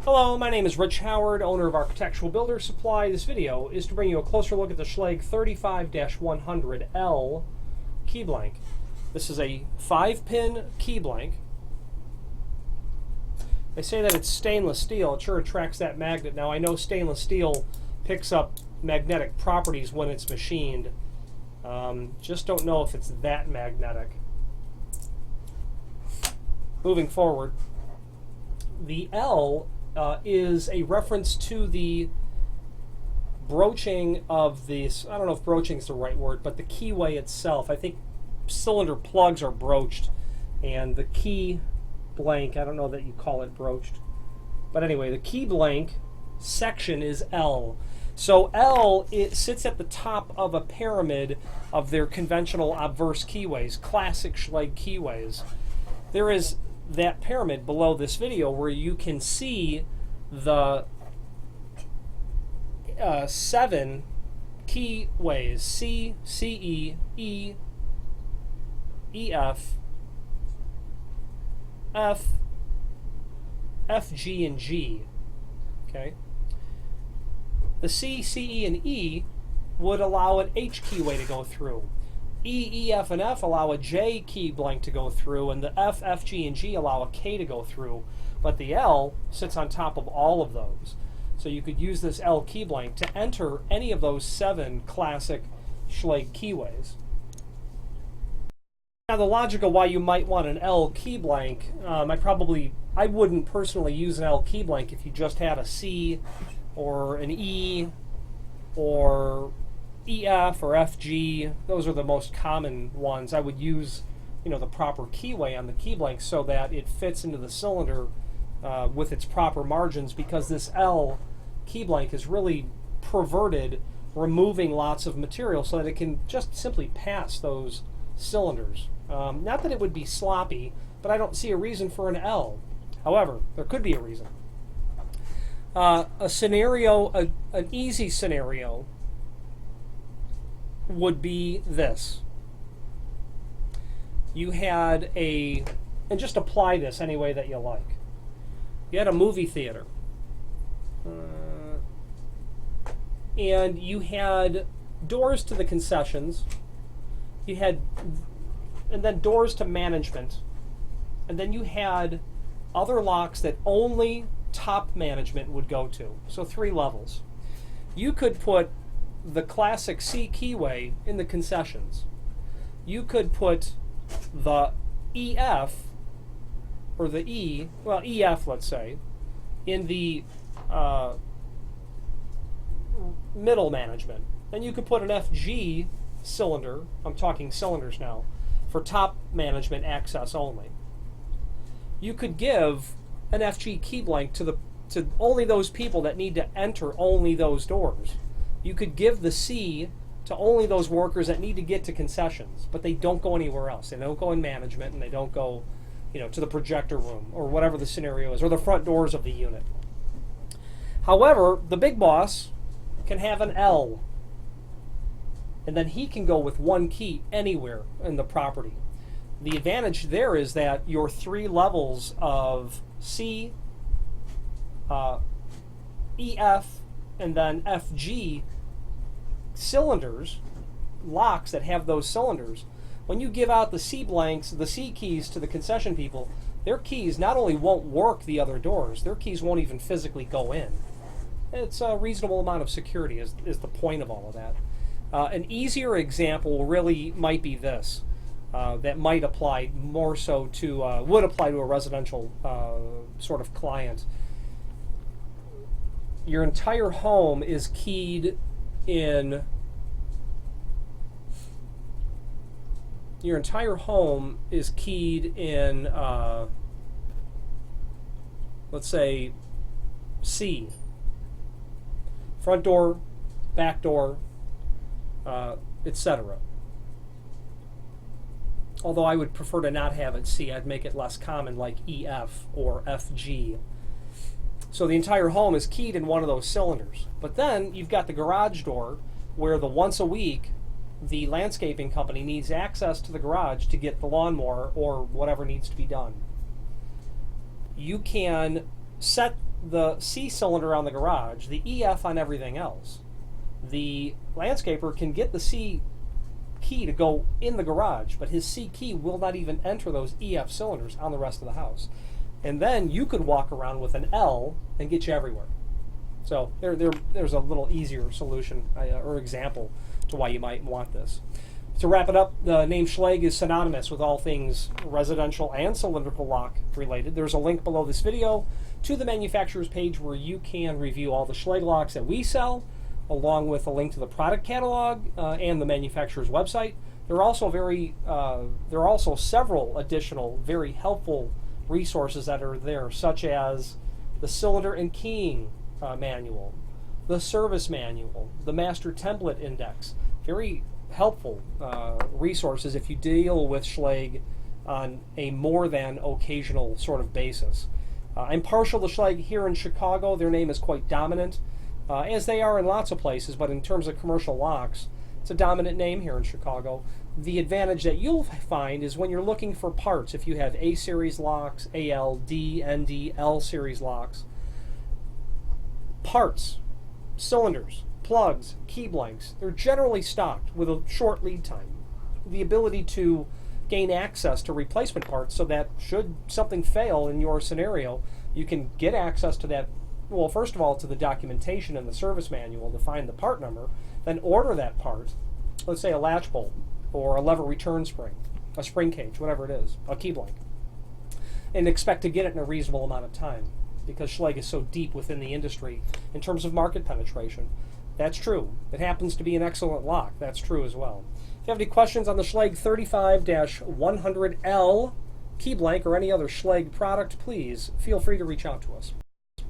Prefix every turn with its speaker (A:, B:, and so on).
A: Hello, my name is Rich Howard, owner of Architectural Builder Supply. This video is to bring you a closer look at the Schlage 35-100L key blank. This is a 5-pin key blank. They say that it's stainless steel. It sure attracts that magnet. Now I know stainless steel picks up magnetic properties when it's machined. Just don't know if it's that magnetic. Moving forward, the L is a reference to the broaching of these. I don't know if broaching is the right word, but the keyway itself. I think cylinder plugs are broached, and the key blank, I don't know that you call it broached. But anyway, the key blank section is L. So L, it sits at the top of a pyramid of their conventional obverse keyways, classic Schlage keyways. There is that pyramid below this video where you can see the 7 keyways: C, CE, E, EF, F, G, and G. Okay. The C, CE, and E would allow an H keyway to go through. E, F, and F allow a J key blank to go through, and the F, G, and G allow a K to go through. But the L sits on top of all of those. So you could use this L key blank to enter any of those 7 classic Schlage keyways. Now the logic of why you might want an L key blank, I wouldn't personally use an L key blank if you just had a C or an E or EF or FG. Those are the most common ones. I would use, the proper keyway on the key blank so that it fits into the cylinder with its proper margins, because this L key blank is really perverted, removing lots of material so that it can just simply pass those cylinders. Not that it would be sloppy, but I don't see a reason for an L. However, there could be a reason. An easy scenario would be this. You had and just apply this any way that you like. You had a movie theater. And you had doors to the concessions. And then doors to management. And then you had other locks that only top management would go to. So 3 levels. You could put the classic C keyway in the concessions. You could put the EF, or the EF, let's say, in the middle management. Then you could put an FG cylinder, I'm talking cylinders now, for top management access only. You could give an FG key blank to only those people that need to enter only those doors. You could give the C to only those workers that need to get to concessions, but they don't go anywhere else. They don't go in management, and they don't go, to the projector room or whatever the scenario is, or the front doors of the unit. However, the big boss can have an L, and then he can go with 1 key anywhere in the property. The advantage there is that your 3 levels of C, EF, and then FG cylinders, locks that have those cylinders, when you give out the C blanks, the C keys to the concession people, their keys not only won't work the other doors, their keys won't even physically go in. It's a reasonable amount of security is the point of all of that. An easier example really might be this. That might apply more so to, would apply to a residential sort of client. Your entire home is keyed in, let's say, C. Front door, back door, etc. Although I would prefer to not have it C. I'd make it less common, like EF or FG. So the entire home is keyed in one of those cylinders. But then you've got the garage door, where once a week the landscaping company needs access to the garage to get the lawnmower or whatever needs to be done. You can set the C cylinder on the garage, the EF on everything else. The landscaper can get the C key to go in the garage, but his C key will not even enter those EF cylinders on the rest of the house. And then you could walk around with an L and get you everywhere. So there's a little easier solution or example to why you might want this. To wrap it up, the name Schlage is synonymous with all things residential and cylindrical lock related. There's a link below this video to the manufacturer's page where you can review all the Schlage locks that we sell, along with a link to the product catalog and the manufacturer's website. There are also several additional very helpful resources that are there, such as the cylinder and keying manual, the service manual, the master template index. Very helpful resources if you deal with Schlage on a more than occasional sort of basis. I'm partial to Schlage here in Chicago. Their name is quite dominant, as they are in lots of places, but in terms of commercial locks, it's a dominant name here in Chicago. The advantage that you'll find is when you're looking for parts, if you have A series locks, AL, D, ND, L series locks, parts, cylinders, plugs, key blanks, they're generally stocked with a short lead time. The ability to gain access to replacement parts so that should something fail in your scenario, you can get access to that. Well, first of all, to the documentation and the service manual to find the part number, then order that part, let's say a latch bolt or a lever return spring, a spring cage, whatever it is, a key blank, and expect to get it in a reasonable amount of time because Schlage is so deep within the industry in terms of market penetration. That's true. It happens to be an excellent lock. That's true as well. If you have any questions on the Schlage 35-100L key blank or any other Schlage product, please feel free to reach out to us.